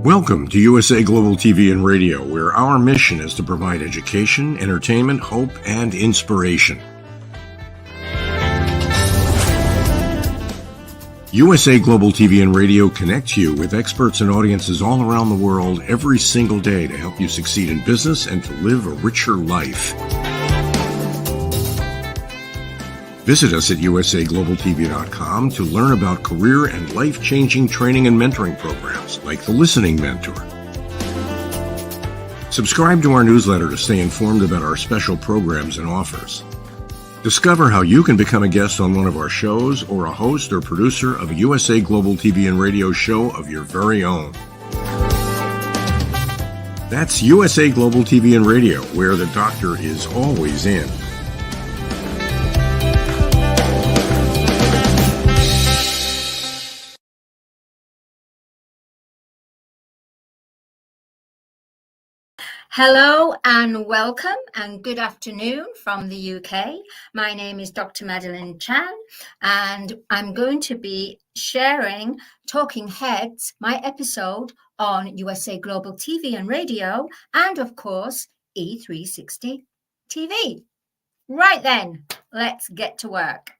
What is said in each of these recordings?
Welcome to USA Global TV and Radio, where our mission is to provide education, entertainment, hope, and inspiration. USA Global TV and Radio connects you with experts and audiences all around the world every single day to help you succeed in business and to live a richer life. Visit us at usaglobaltv.com to learn about career and life-changing training and mentoring programs like the Listening Mentor. Subscribe to our newsletter to stay informed about our special programs and offers. Discover how you can become a guest on one of our shows or a host or producer of a USA Global TV and Radio show of your very own. That's USA Global TV and Radio, where the doctor is always in. Hello and welcome and good afternoon from the UK. My name is Dr. Magdalene Chan and I'm going to be sharing Talking Heads, my episode on USA Global TV and Radio and of course E360 TV. Right then, let's get to work.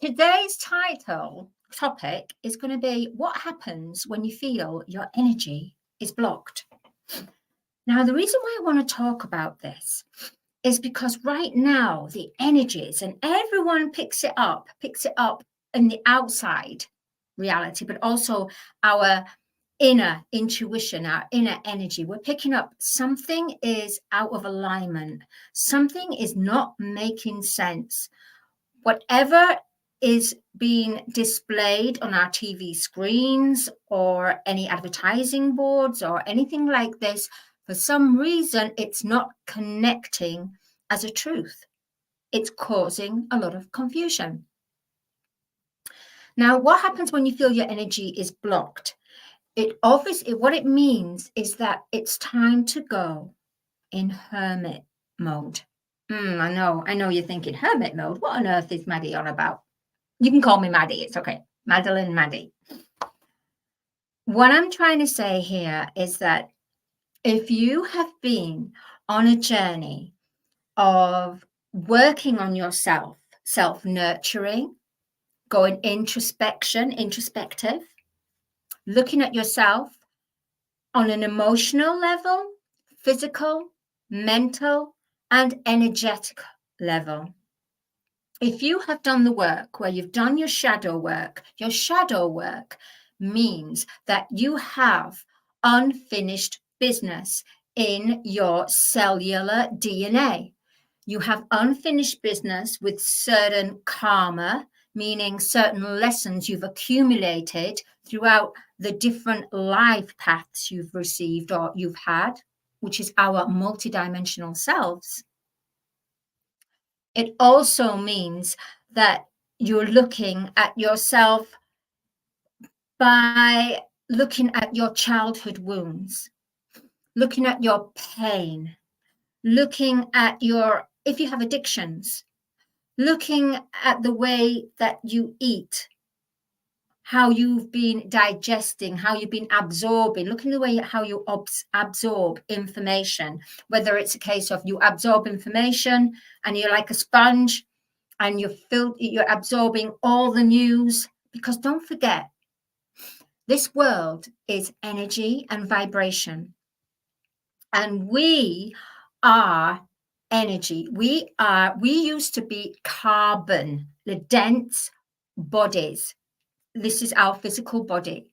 Today's topic is going to be what happens when you feel your energy is blocked. Now, the reason why I want to talk about this is because right now the energies and everyone picks it up in the outside reality, but also our inner intuition, our inner energy. We're picking up something is out of alignment. Something is not making sense. Whatever is being displayed on our TV screens or any advertising boards or anything like this, for some reason, it's not connecting as a truth. It's causing a lot of confusion. Now, what happens when you feel your energy is blocked? What it means is that it's time to go in hermit mode. I know you're thinking hermit mode. What on earth is Maddie on about? You can call me Maddie. It's okay. Madeline Maddie. What I'm trying to say here is that if you have been on a journey of working on yourself, self-nurturing, going introspective, looking at yourself on an emotional level, physical, mental, and energetic level. If you have done the work where you've done your shadow work means that you have unfinished business in your cellular DNA. You have unfinished business with certain karma, meaning certain lessons you've accumulated throughout the different life paths you've received or you've had, which is our multidimensional selves. It also means that you're looking at yourself by looking at your childhood wounds, looking at your pain, looking at if you have addictions, looking at the way that you eat, how you've been digesting, how you've been absorbing, looking at the way how you absorb information, whether it's a case of you absorb information and you're like a sponge and you're absorbing all the news, because don't forget, this world is energy and vibration. And we are energy. We used to be carbon, the dense bodies. This is our physical body,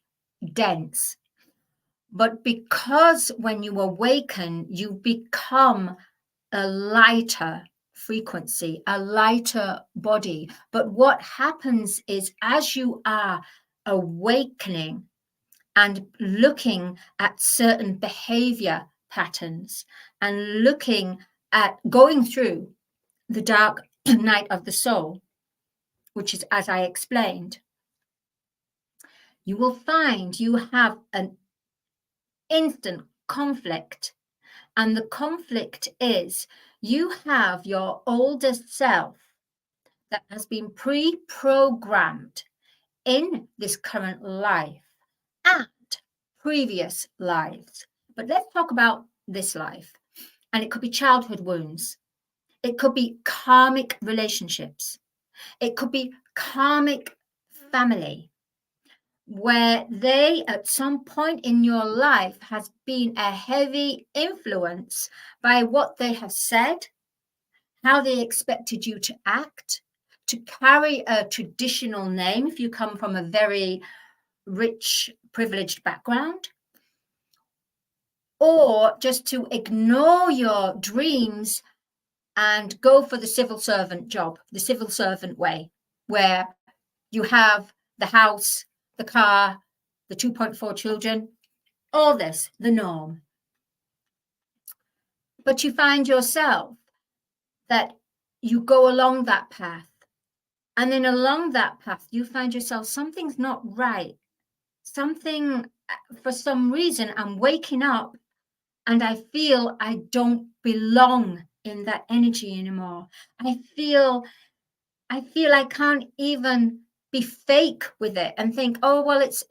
dense. But because when you awaken, you become a lighter frequency, a lighter body. But what happens is as you are awakening and looking at certain behavior patterns and looking at going through the dark night of the soul, which is, as I explained, you will find you have an instant conflict. And the conflict is you have your oldest self that has been pre-programmed in this current life and previous lives. But let's talk about this life. And it could be childhood wounds. It could be karmic relationships. It could be karmic family, where they at some point in your life has been a heavy influence by what they have said, how they expected you to act, to carry a traditional name if you come from a very rich, privileged background, or just to ignore your dreams and go for the civil servant job, the civil servant way, where you have the house, the car, the 2.4 children, all this, the norm. But you find yourself that you go along that path. And then along that path, you find yourself, something's not right. Something, for some reason, I'm waking up and I feel I don't belong in that energy anymore. I feel I can't even be fake with it and think, oh, well, it's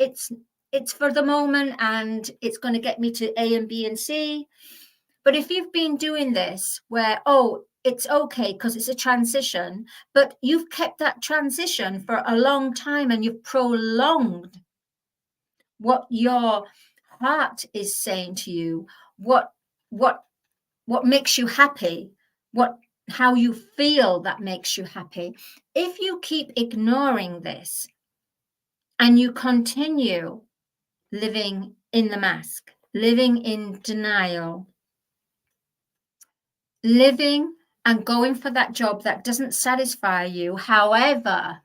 for the moment and it's going to get me to A and B and C. But if you've been doing this where, oh, it's okay because it's a transition, but you've kept that transition for a long time and you've prolonged what your heart is saying to you, what makes you happy, how you feel that makes you happy. If you keep ignoring this and you continue living in the mask, living in denial, living and going for that job that doesn't satisfy you, however,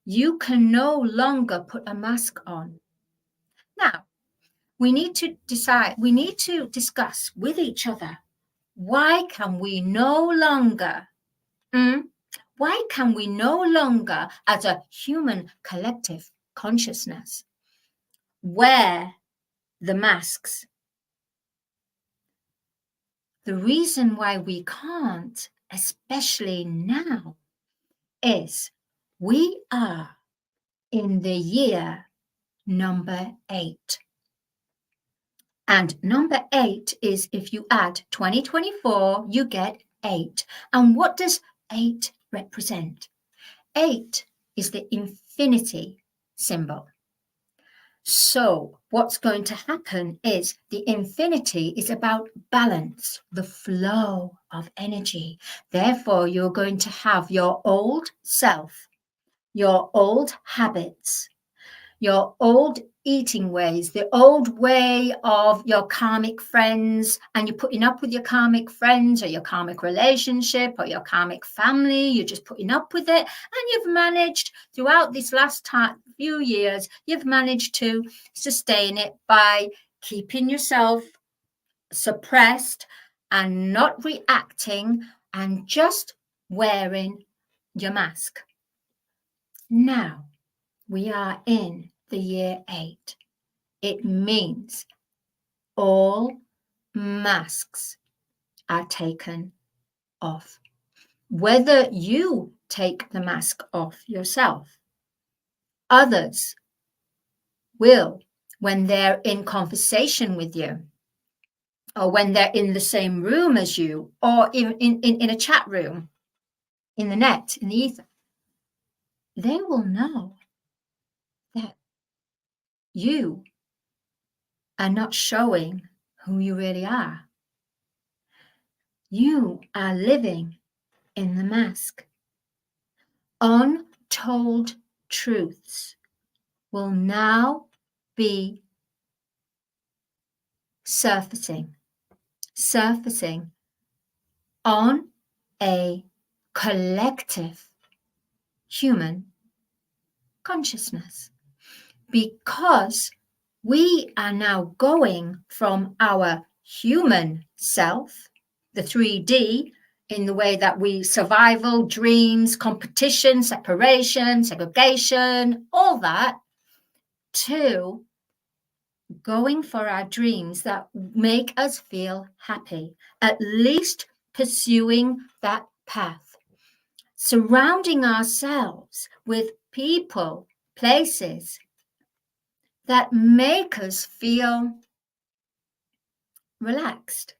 you can no longer put a mask on. Now, we need to discuss with each other, why can we no longer as a human collective consciousness wear the masks? The reason why we can't, especially now, is we are in the year number 8. And number 8 is, if you add 2024, you get 8. And what does 8 represent? 8 is the infinity symbol. So what's going to happen is the infinity is about balance, the flow of energy. Therefore, you're going to have your old self, your old habits, your old eating ways, the old way of your karmic friends, and you're putting up with your karmic friends or your karmic relationship or your karmic family. You're just putting up with it, and you've managed throughout this last few years, you've managed to sustain it by keeping yourself suppressed and not reacting and just wearing your mask. Now we are in the year 8. It means all masks are taken off. Whether you take the mask off yourself, others will, when they're in conversation with you, or when they're in the same room as you, or in a chat room, in the net, in the ether, they will know that you are not showing who you really are. You are living in the mask. Untold truths will now be surfacing on a collective human consciousness, because we are now going from our human self, the 3D, in the way that we survival, dreams, competition, separation, segregation, all that, to going for our dreams that make us feel happy, at least pursuing that path, surrounding ourselves with people, places that make us feel relaxed,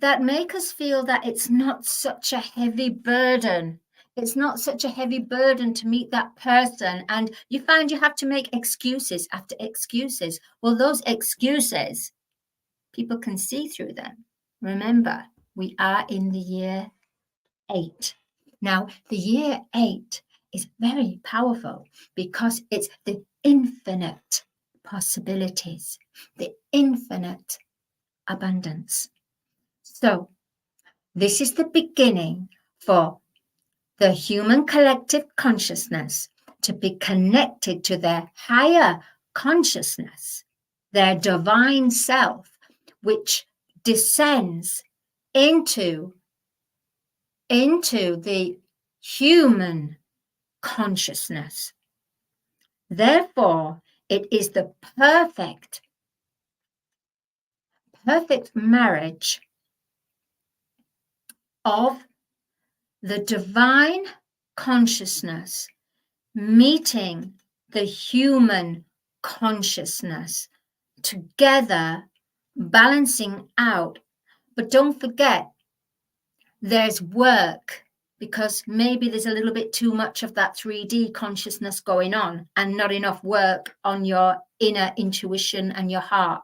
that make us feel that it's not such a heavy burden. It's not such a heavy burden to meet that person. And you find you have to make excuses after excuses. Well, those excuses, people can see through them. Remember, we are in the year 8. Now, the year 8 is very powerful because it's the infinite possibilities, the infinite abundance. So this is the beginning for the human collective consciousness to be connected to their higher consciousness, their divine self, which descends into the human consciousness. Therefore, it is the perfect marriage of the divine consciousness meeting the human consciousness together, balancing out. But don't forget, there's work, because maybe there's a little bit too much of that 3D consciousness going on and not enough work on your inner intuition and your heart.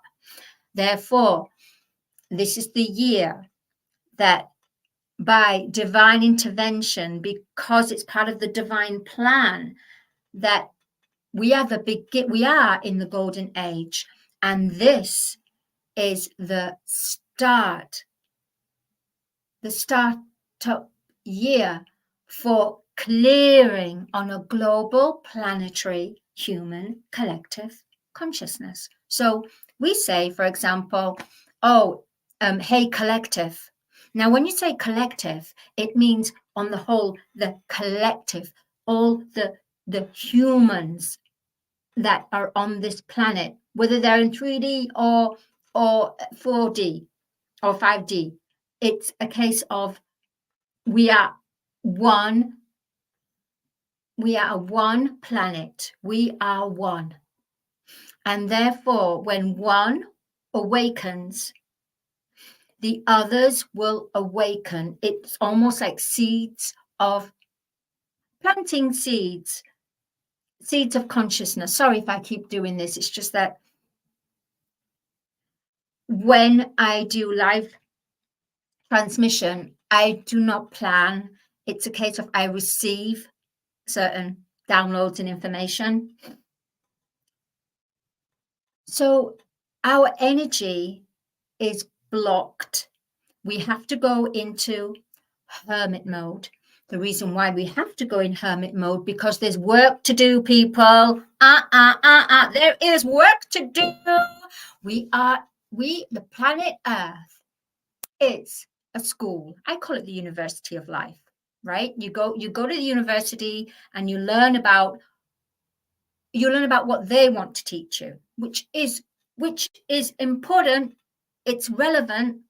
Therefore, this is the year that by divine intervention, because it's part of the divine plan, that we are in the golden age, and this is the startup year for clearing on a global planetary human collective consciousness. So we say, for example, hey collective. Now when you say collective, it means on the whole the collective, all the humans that are on this planet, whether they're in 3D or 4D or 5D. It's a case of we are one. We are one planet. We are one. And therefore, when one awakens, the others will awaken. It's almost like planting seeds of consciousness. Sorry if I keep doing this. It's just that when I do live transmission, I do not plan. It's a case of I receive certain downloads and information. So our energy is blocked. We have to go into hermit mode. The reason why we have to go in hermit mode, because there's work to do, people. There is work to do. The planet Earth is a school. I call it the University of Life, right? You go to the university and you learn about what they want to teach you, which is important. It's relevant,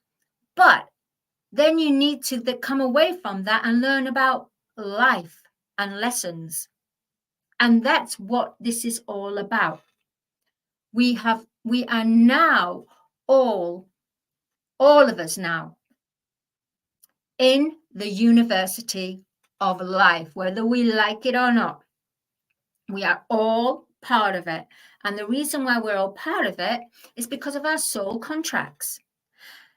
but then you need to come away from that and learn about life and lessons. And that's what this is all about. We are now all of us now in the University of Life, whether we like it or not. We are all part of it. And the reason why we're all part of it is because of our soul contracts.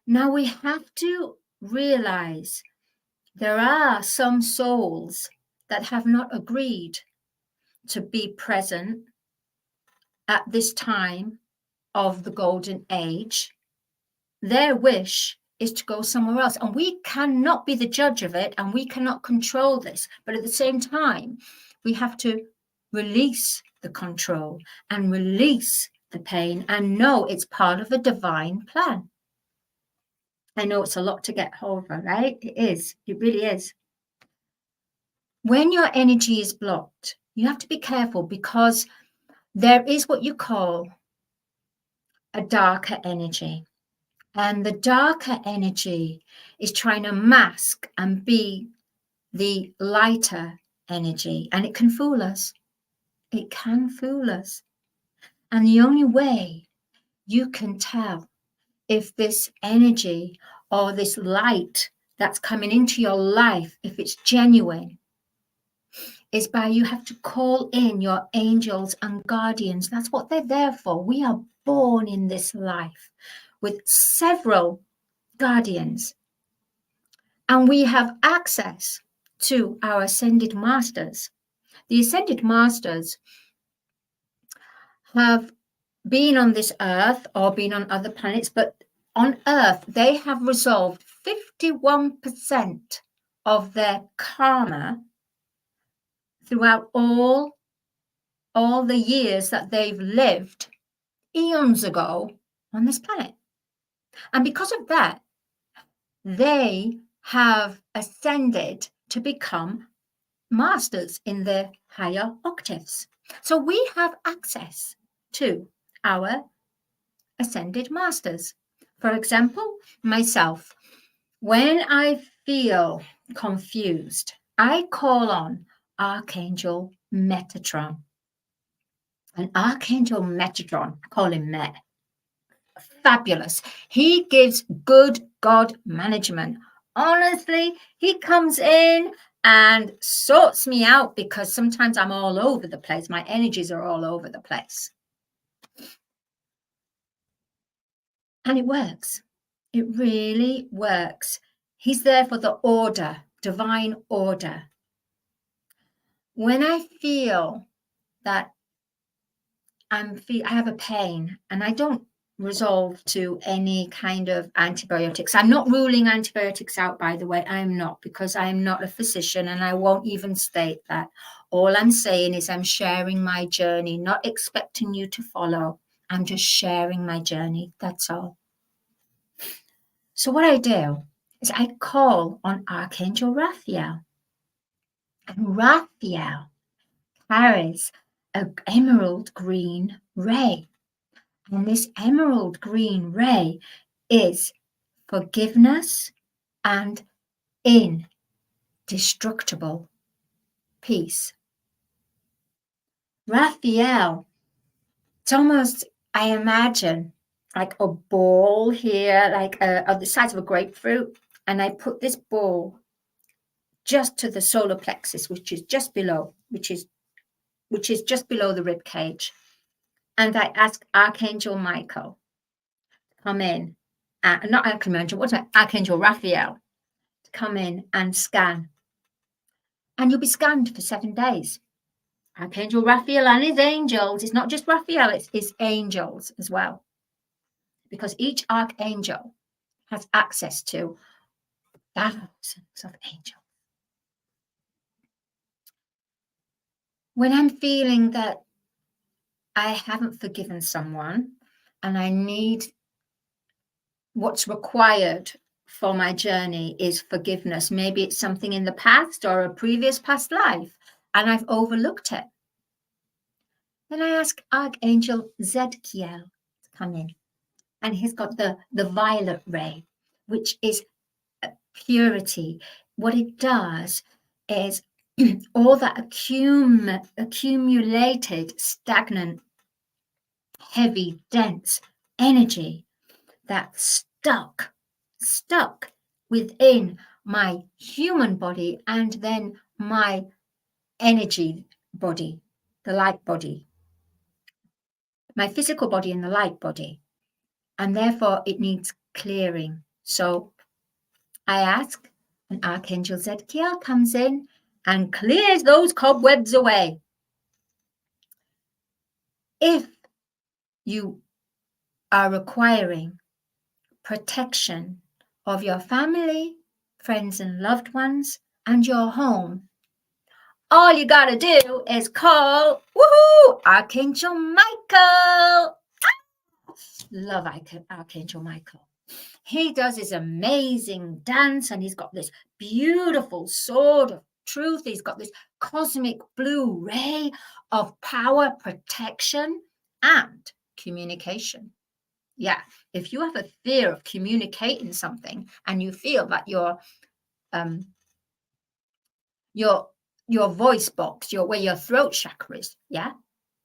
Now we have to realize there are some souls that have not agreed to be present at this time of the golden age. Their wish is to go somewhere else, and we cannot be the judge of it, and we cannot control this. But at the same time, we have to release the control and release the pain and know it's part of a divine plan. I know it's a lot to get hold of, right? It is. It really is. When your energy is blocked, you have to be careful, because there is what you call a darker energy. And the darker energy is trying to mask and be the lighter energy. And it can fool us. It can fool us. And the only way you can tell if this energy or this light that's coming into your life, if it's genuine, is by you have to call in your angels and guardians. That's what they're there for. We are born in this life with several guardians, and we have access to our ascended masters. The ascended masters have been on this earth or been on other planets, but on earth they have resolved 51% of their karma throughout all the years that they've lived eons ago on this planet. And because of that, they have ascended to become masters in the higher octaves. So we have access to our ascended masters. For example, myself, when I feel confused, I call on Archangel Metatron. And Archangel Metatron, I call him Met, fabulous. He gives good God management. Honestly, he comes in and sorts me out because sometimes I'm all over the place. My energies are all over the place. And it works. It really works. He's there for the order, divine order. When I feel that I have a pain and I don't resolve to any kind of antibiotics. I'm not ruling antibiotics out, by the way. I'm not, because I am not a physician and I won't even state that. All I'm saying is I'm sharing my journey, not expecting you to follow. I'm just sharing my journey. That's all. So what I do is I call on Archangel Raphael. And Raphael carries an emerald green ray. And this emerald green ray is forgiveness and indestructible peace. Raphael, it's almost, I imagine, like a ball here, like of the size of a grapefruit. And I put this ball just to the solar plexus, which is just below, which is just below the rib cage. And I ask Archangel Michael to come in, not Archangel, what's that? Archangel Raphael to come in and scan. And you'll be scanned for 7 days. Archangel Raphael and his angels. It's not just Raphael, it's his angels as well. Because each archangel has access to thousands of angels. When I'm feeling that I haven't forgiven someone and I need, what's required for my journey is forgiveness. Maybe it's something in the past or a previous past life and I've overlooked it. Then I ask Archangel Zadkiel to come in. And he's got the violet ray, which is purity. What it does is all that accumulated, stagnant, heavy, dense energy that's stuck within my human body and then my energy body, the light body, my physical body and the light body. And therefore it needs clearing. So I ask, and Archangel Zadkiel comes in and clears those cobwebs away. If you are requiring protection of your family, friends and loved ones, and your home, all you got to do is call, woohoo, Archangel Michael. Love Archangel Michael. He does his amazing dance and he's got this beautiful sword of truth. He's got this cosmic blue ray of power, protection, and communication. Yeah, if you have a fear of communicating something and you feel that your voice box, where your throat chakra is, yeah,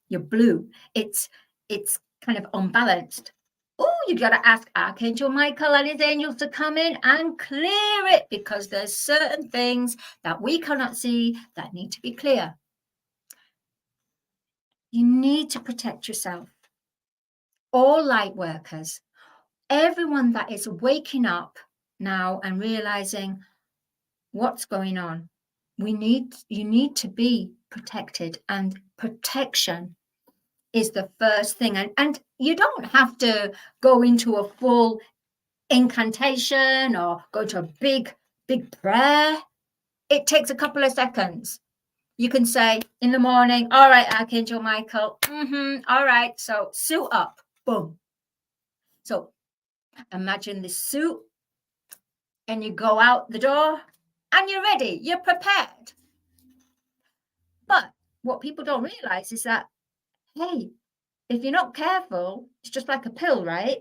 your blue, it's it's kind of unbalanced. Oh, you got to ask Archangel Michael and his angels to come in and clear it, because there's certain things that we cannot see that need to be clear. You need to protect yourself. All light workers, everyone that is waking up now and realizing what's going on, you need to be protected, and protection is the first thing. And you don't have to go into a full incantation or go to a big prayer. It takes a couple of seconds. You can say in the morning, all right, Archangel Michael, all right, so suit up, boom. So imagine this suit, and you go out the door and you're ready, you're prepared. But what people don't realize is that, hey, if you're not careful, it's just like a pill, right?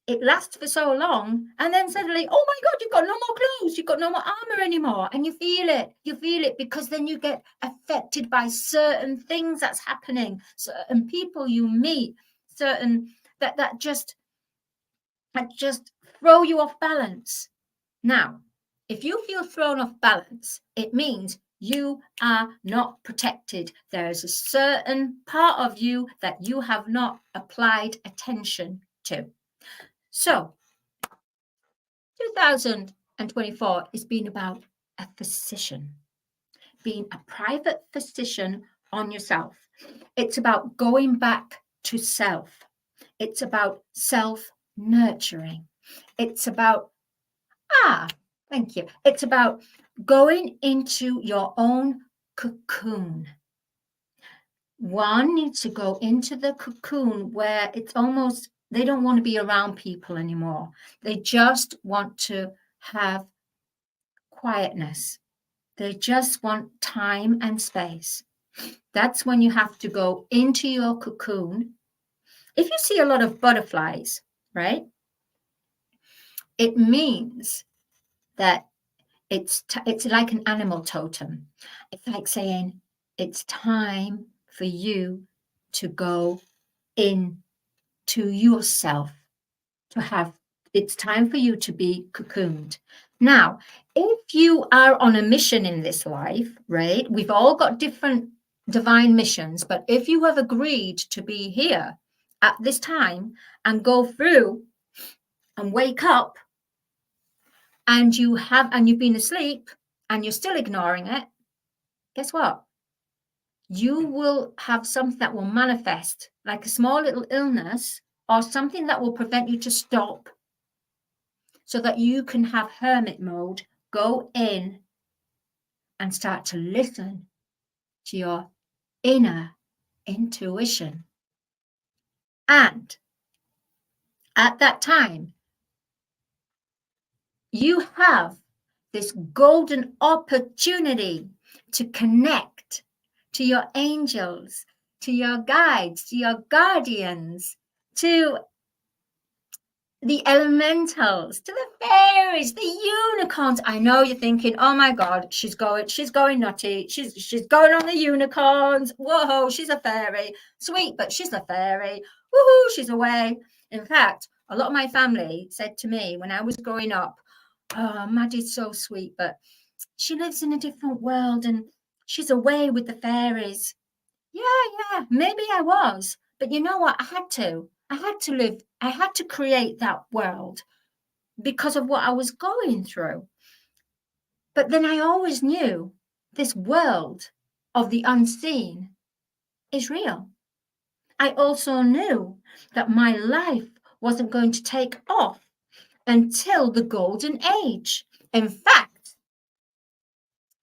It lasts for so long, and then suddenly, oh my God, you've got no more clothes, you've got no more armor anymore. And you feel it because then you get affected by certain things that's happening, certain people you meet, certain that just throw you off balance. Now, if you feel thrown off balance, it means you are not protected. There is a certain part of you that you have not applied attention to. So 2024 has been about a physician, being a private physician on yourself. It's about going back to self. It's about self-nurturing. It's about, thank you. It's about going into your own cocoon. One needs to go into the cocoon where it's almost, they don't want to be around people anymore. They just want to have quietness. They just want time and space. That's when you have to go into your cocoon. If you see a lot of butterflies, right, it means that it's like an animal totem. It's like saying it's time for you to go in to yourself, it's time for you to be cocooned. Now, if you are on a mission in this life, right, we've all got different divine missions, but if you have agreed to be here at this time and go through and wake up, and you've been asleep and you're still ignoring it, guess what? You will have something that will manifest, like a small little illness or something that will prevent you to stop, so that you can have hermit mode, go in and start to listen to your inner intuition. And at that time, you have this golden opportunity to connect to your angels, to your guides, to your guardians, to the elementals, to the fairies, the unicorns. I know you're thinking, oh my God, she's going nutty. She's going on the unicorns. Whoa, she's a fairy. Sweet, but she's a fairy. Woohoo, she's away. In fact, a lot of my family said to me when I was growing up, oh, Maddie's so sweet, but she lives in a different world and she's away with the fairies. Yeah, maybe I was. But you know what? I had to live. I had to create that world because of what I was going through. But then I always knew this world of the unseen is real. I also knew that my life wasn't going to take off until the golden age. In fact,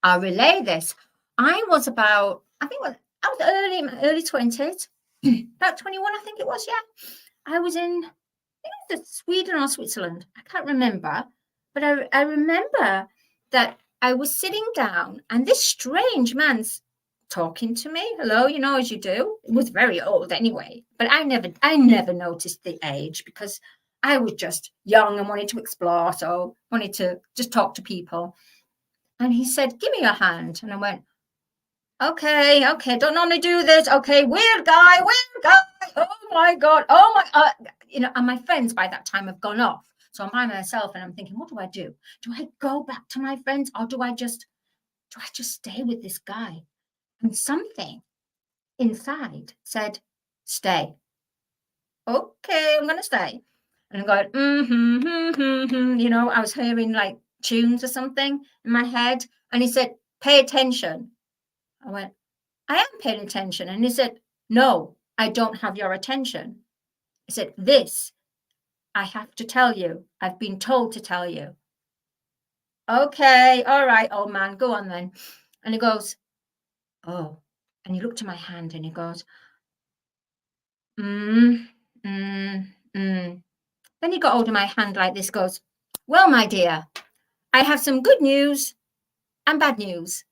I'll relay this. I was early in my early 20s, about 21, I think it was, yeah. I was in, I think it was Sweden or Switzerland. I can't remember. But I remember that I was sitting down and this strange man's talking to me. Hello, as you do. It was very old anyway. But I never noticed the age because I was just young and wanted to explore. So wanted to just talk to people. And he said, give me your hand. And I went, okay, don't normally do this. Okay, weird guy. Oh my my God. Oh my, you know, and my friends by that time have gone off. So I'm by myself and I'm thinking, what do I do? Do I go back to my friends or do I just stay with this guy? And something inside said, stay. Okay, I'm going to stay. And I'm going, you know, I was hearing like tunes or something in my head. And he said, pay attention. I went, I am paying attention. And he said, no, I don't have your attention. He said, this, I have to tell you. I've been told to tell you. Okay, all right, old man, go on then. And he goes, oh. And he looked at my hand and he goes, Then he got hold of my hand like this, goes, well, my dear, I have some good news and bad news.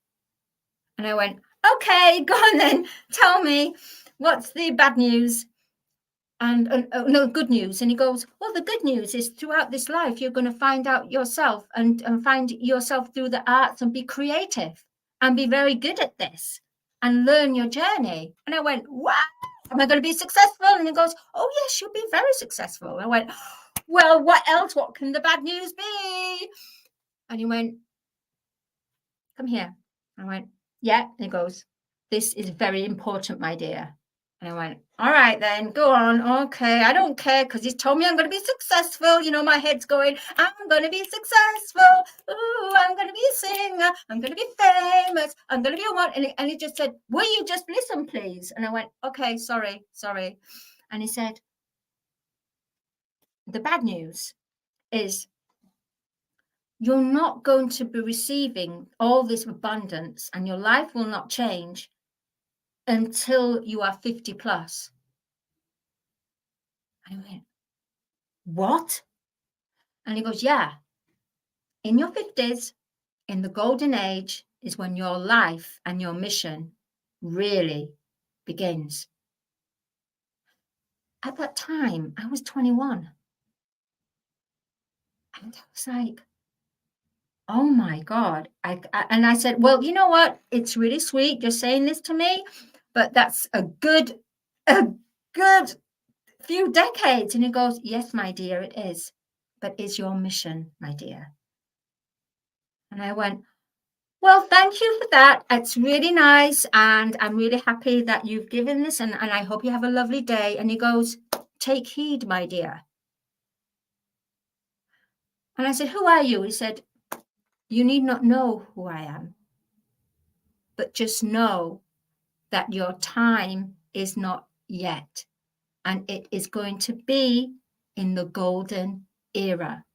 And I went, okay, go on then, tell me, what's the bad news? And no, good news. And he goes, well, the good news is throughout this life, you're going to find out yourself and find yourself through the arts and be creative and be very good at this and learn your journey. And I went, wow, am I going to be successful? And he goes, oh, yes, you'll be very successful. And I went, well, what else? What can the bad news be? And he went, come here. I went, yeah. And he goes, this is very important, my dear. And I went, all right, then, go on. Okay, I don't care because he's told me I'm going to be successful. You know, my head's going, I'm going to be successful. Ooh, I'm going to be a singer. I'm going to be famous. I'm going to be a one. And he just said, will you just listen, please? And I went, okay, sorry. And he said, the bad news is you're not going to be receiving all this abundance and your life will not change until you are 50 plus. I went, what? And he goes, yeah, in your 50s, in the golden age, is when your life and your mission really begins. At that time, I was 21. And I was like, oh my God. And I said, well, you know what? It's really sweet you're saying this to me, but that's a good few decades. And he goes, yes, my dear, it is. But is your mission, my dear? And I went, well, thank you for that. It's really nice. And I'm really happy that you've given this. And I hope you have a lovely day. And he goes, take heed, my dear. And I said, who are you? He said, you need not know who I am, but just know that your time is not yet. And it is going to be in the golden era.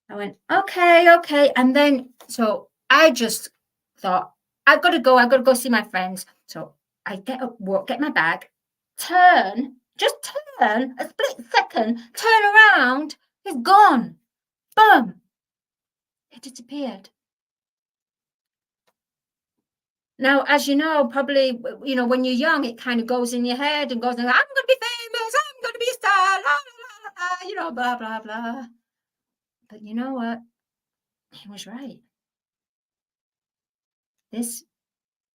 I went, okay. And then, so I just thought, I've got to go see my friends. So I get up, walk, get my bag, just turn, a split second, turn around, he's gone. Boom. It disappeared. Now, as you know, probably, you know, when you're young, it kind of goes in your head and goes, I'm going to be famous, I'm going to be a star, la, la, la, you know, blah, blah, blah. But you know what? He was right. This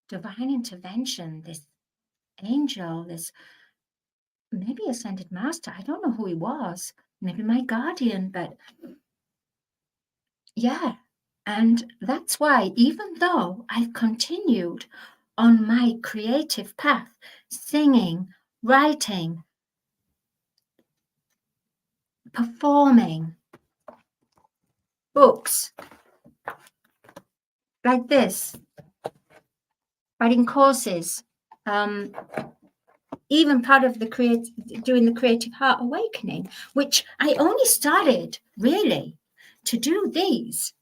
divine intervention, this angel, this maybe ascended master, I don't know who he was, maybe my guardian, but yeah. And that's why, even though I've continued on my creative path, singing, writing, performing, books like this, writing courses, even part of doing the Creative Heart Awakening, which I only started really to do these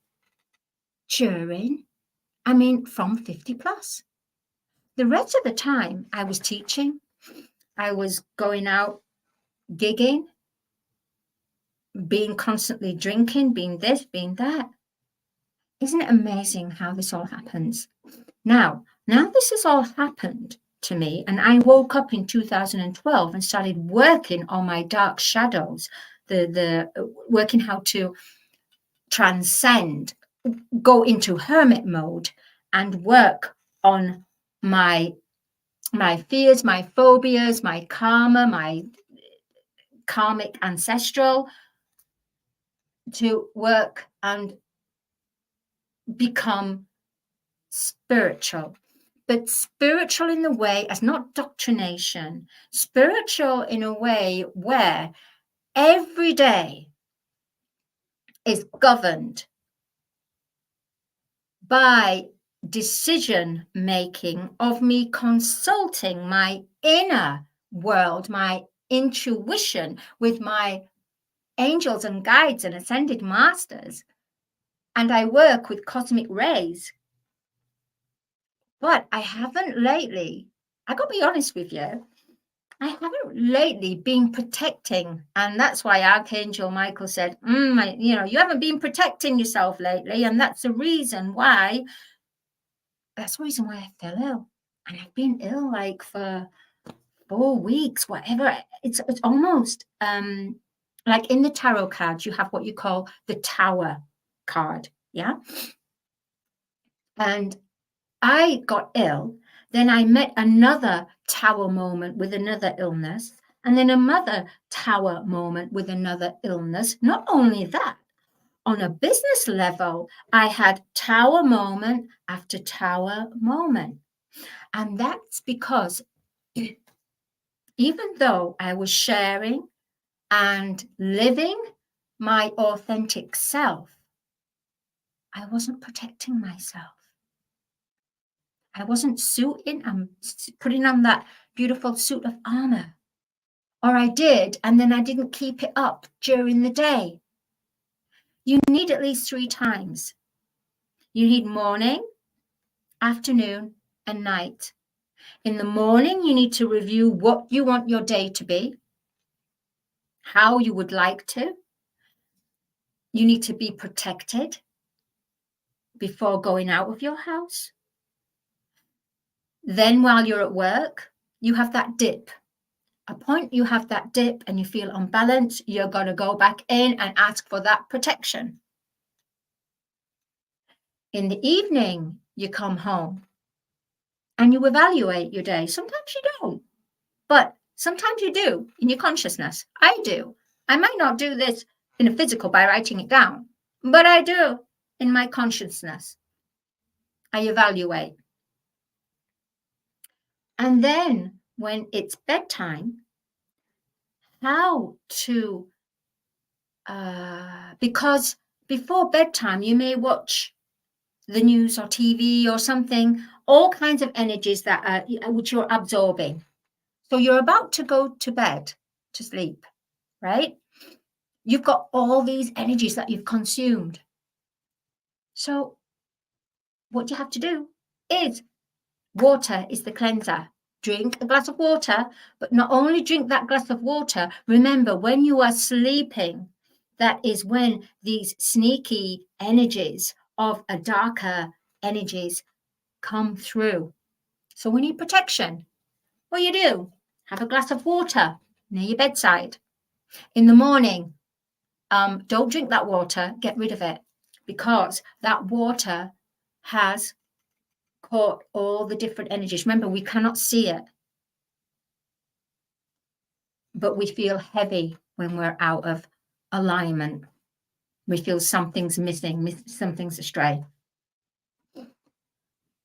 from 50 plus. The rest of the time I was teaching, I was going out gigging, being constantly drinking, being this, being that. Isn't it amazing how this all happens? Now this has all happened to me, and I woke up in 2012 and started working on my dark shadows, the working how to transcend, go into hermit mode and work on my my fears, my phobias, my karma, my karmic ancestral, to work and become spiritual. But spiritual in the way as not doctrination, spiritual in a way where every day is governed by decision making of me consulting my inner world, my intuition with my angels and guides and ascended masters. And I work with cosmic rays. But I haven't lately, I got to be honest with you, I haven't lately been protecting. And that's why Archangel Michael said, you haven't been protecting yourself lately. And that's the reason why I fell ill. And I've been ill like for 4 weeks, whatever. It's almost like in the tarot cards, you have what you call the Tower card. Yeah. And I got ill. Then I met another tower moment with another illness, and then another tower moment with another illness. Not only that, on a business level, I had tower moment after tower moment. And that's because even though I was sharing and living my authentic self, I wasn't protecting myself. I wasn't putting on that beautiful suit of armor. Or I did, and then I didn't keep it up during the day. You need at least 3 times. You need morning, afternoon, and night. In the morning, you need to review what you want your day to be, how you would like to. You need to be protected before going out of your house. Then while you're at work, you have that dip. A point you have that dip and you feel unbalanced, you're going to go back in and ask for that protection. In the evening, you come home and you evaluate your day. Sometimes you don't, but sometimes you do in your consciousness. I do. I might not do this in a physical by writing it down, but I do in my consciousness. I evaluate. And then when it's bedtime, how to, because before bedtime, you may watch the news or TV or something, all kinds of energies that which you're absorbing. So you're about to go to bed to sleep, right? You've got all these energies that you've consumed. So what you have to do is water is the cleanser. Drink a glass of water, but not only drink that glass of water, remember when you are sleeping, that is when these sneaky energies of a darker energies come through. So we need protection. What you do? Have a glass of water near your bedside. In the morning, don't drink that water, get rid of it, because that water has caught all the different energies. Remember, we cannot see it, but we feel heavy when we're out of alignment. We feel something's missing, something's astray.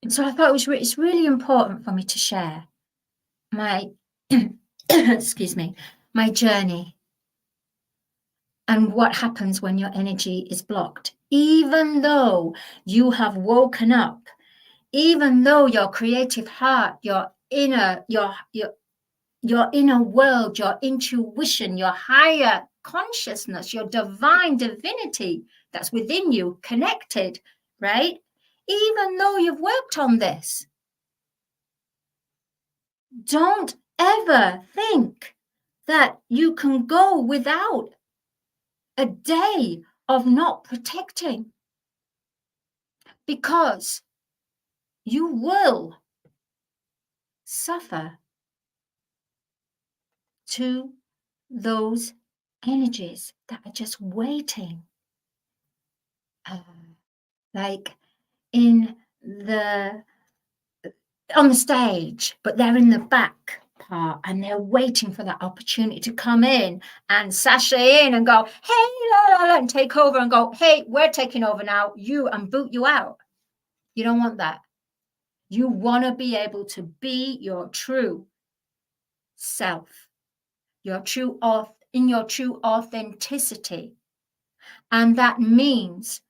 And so I thought it's really important for me to share my, excuse me, my journey and what happens when your energy is blocked. Even though you have woken up, even though your creative heart, your inner world, your intuition, your higher consciousness, your divine divinity that's within you, connected, right? Even though you've worked on this, don't ever think that you can go without a day of not protecting, because you will suffer to those energies that are just waiting. Like in the on the stage, but they're in the back part and they're waiting for that opportunity to come in and sashay in and go, hey, la, la, la, and take over and go, hey, we're taking over now, you, and boot you out. You don't want that. You want to be able to be your true self, in your true authenticity. And that means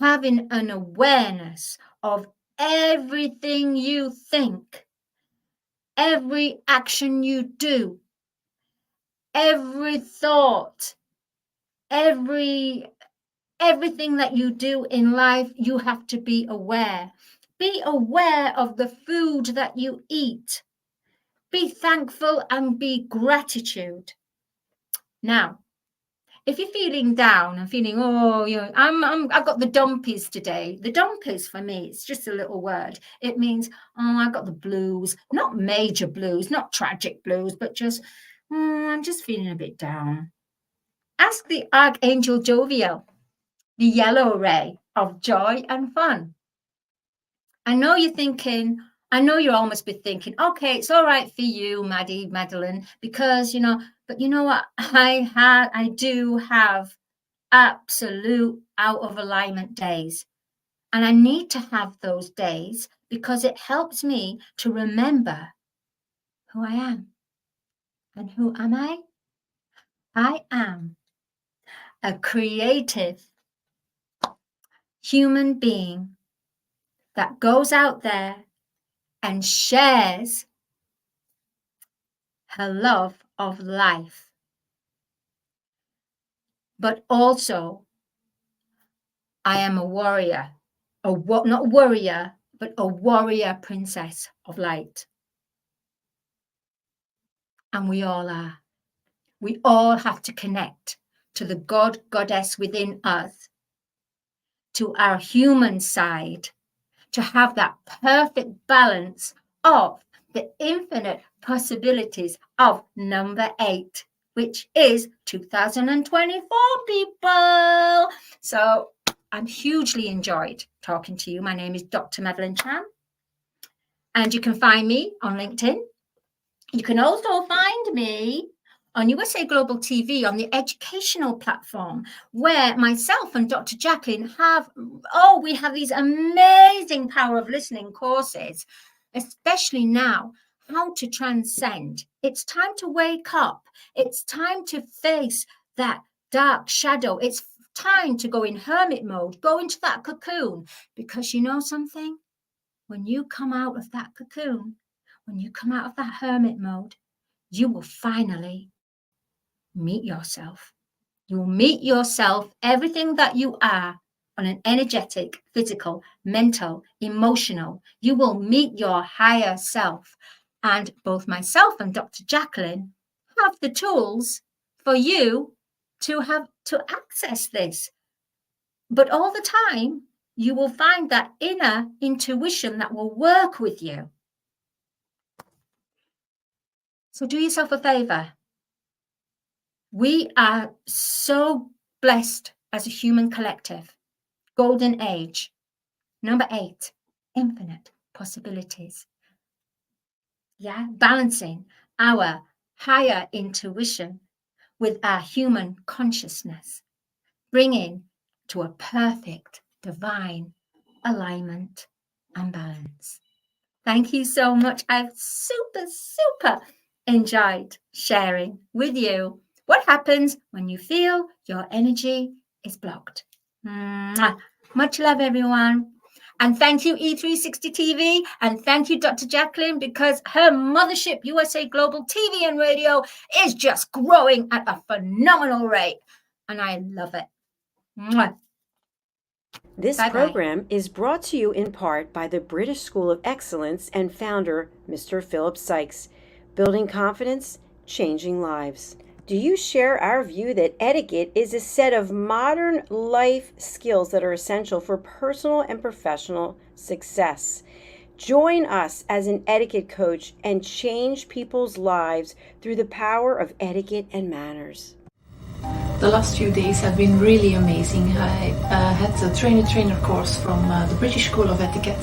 having an awareness of everything you think, every action you do, every thought, everything that you do in life. You have to be aware. Be aware of the food that you eat. Be thankful and be gratitude. Now, if you're feeling down and feeling, oh, you know, I've got the dumpies today. The dumpies for me, it's just a little word. It means, oh, I've got the blues, not major blues, not tragic blues, but just, I'm just feeling a bit down. Ask the Archangel Jovial, the yellow ray of joy and fun. I know you're thinking, I know you'll almost be thinking, okay, it's all right for you, Magdalene, because, you know, but you know what? I do have absolute out of alignment days. And I need to have those days because it helps me to remember who I am. And who am I? I am a creative human being that goes out there and shares her love of life. But also, I am a warrior, not warrior, but a warrior princess of light. And we all are. We all have to connect to the God, goddess within us, to our human side, to have that perfect balance of the infinite possibilities of number 8, which is 2024, people. So I'm hugely enjoyed talking to you. My name is Dr. Magdalene Chan, and you can find me on LinkedIn. You can also find me on USA Global TV on the educational platform, where myself and Dr. Jacalyn we have these amazing power of listening courses, especially now, how to transcend. It's time to wake up. It's time to face that dark shadow. It's time to go in hermit mode, go into that cocoon, because you know something? When you come out of that cocoon, when you come out of that hermit mode, you will finally meet yourself. You will meet yourself, everything that you are, on an energetic, physical, mental, emotional. You will meet your higher self. And both myself and Dr. Jacalyn have the tools for you to access this. But all the time, you will find that inner intuition that will work with you. So do yourself a favor. We are so blessed as a human collective. Golden age. Number 8, infinite possibilities. Yeah, balancing our higher intuition with our human consciousness, bringing to a perfect divine alignment and balance. Thank you so much. I've super enjoyed sharing with you what happens when you feel your energy is blocked. Much love, everyone. And thank you, E360 TV. And thank you, Dr. Jacalyn, because her mothership, USA Global TV and Radio, is just growing at a phenomenal rate. And I love it. This program is brought to you in part by the British School of Excellence and founder, Mr. Philip Sykes. Building confidence, changing lives. Do you share our view that etiquette is a set of modern life skills that are essential for personal and professional success? Join us as an etiquette coach and change people's lives through the power of etiquette and manners. The last few days have been really amazing. I had a trainer course from the British School of Etiquette,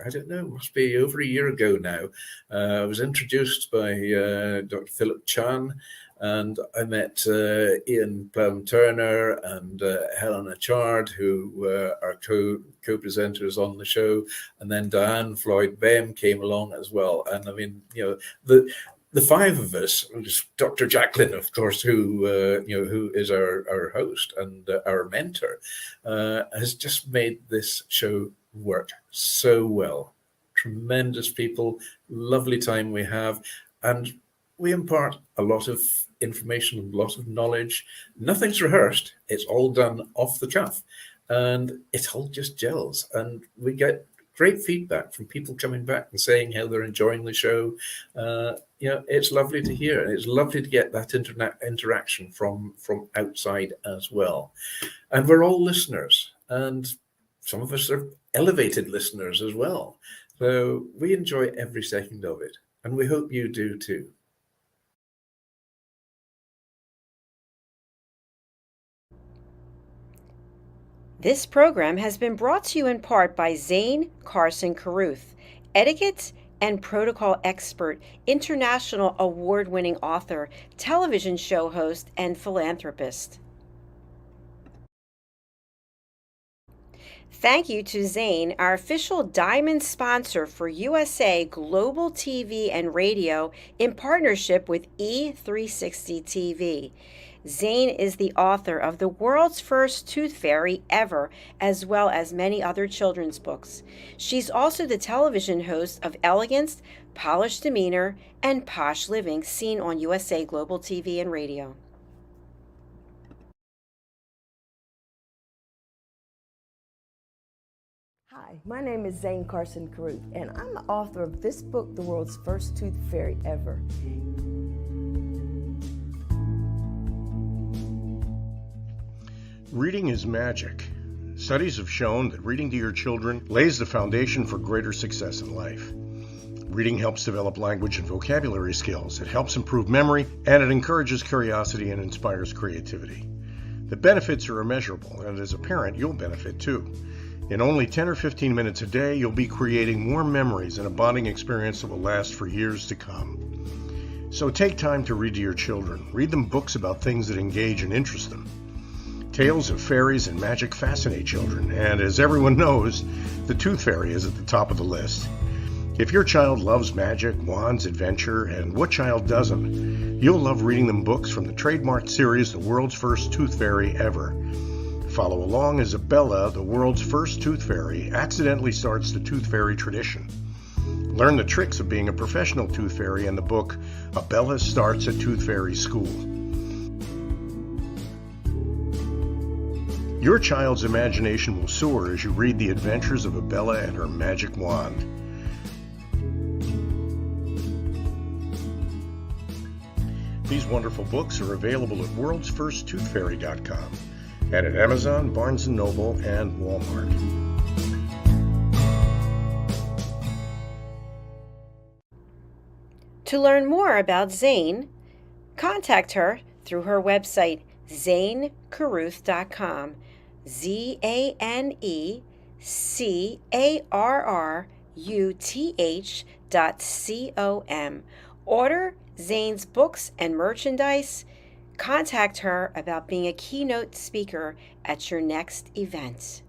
I don't know, must be over a year ago now. I was introduced by Dr. Philip Chan, and I met Ian Plum-Turner and Helena Chard, who are co-presenters on the show, and then Diane Floyd-Bem came along as well. And I mean, the five of us, Dr. Jacalyn, of course, who is our host and our mentor, has just made this show work so well. Tremendous people, lovely time we have, and we impart a lot of information, a lot of knowledge. Nothing's rehearsed. It's all done off the cuff, and it all just gels. And we get great feedback from people coming back and saying how they're enjoying the show. It's lovely to hear, and it's lovely to get that interaction from outside as well. And we're all listeners, and some of us are elevated listeners as well. So we enjoy every second of it, and we hope you do too. This program has been brought to you in part by Zane Carson Carruth, etiquette and protocol expert, international award-winning author, television show host, and philanthropist. Thank you to Zane, our official diamond sponsor for USA Global TV and Radio in partnership with E360 TV. Zane is the author of the world's first tooth fairy ever, as well as many other children's books. She's also the television host of Elegance, Polished Demeanor, and Posh Living, seen on USA Global TV and Radio. Hi, my name is Zane Carson Carruth, and I'm the author of this book, The World's First Tooth Fairy Ever. Reading is magic. Studies have shown that reading to your children lays the foundation for greater success in life. Reading helps develop language and vocabulary skills. It helps improve memory, and it encourages curiosity and inspires creativity. The benefits are immeasurable, and as a parent, you'll benefit too. In only 10 or 15 minutes a day, you'll be creating more memories and a bonding experience that will last for years to come. So take time to read to your children. Read them books about things that engage and interest them. Tales of fairies and magic fascinate children, and as everyone knows, the Tooth Fairy is at the top of the list. If your child loves magic, wands, adventure, and what child doesn't, you'll love reading them books from the trademarked series, The World's First Tooth Fairy Ever. Follow along as Abella, the world's first tooth fairy, accidentally starts the tooth fairy tradition. Learn the tricks of being a professional tooth fairy in the book, Abella Starts a Tooth Fairy School. Your child's imagination will soar as you read the adventures of Abella and her magic wand. These wonderful books are available at worldsfirsttoothfairy.com and at Amazon, Barnes & Noble, and Walmart. To learn more about Zane, contact her through her website, zanecarruth.com. ZANECARRUTH.com. Order Zane's books and merchandise. Contact her about being a keynote speaker at your next event.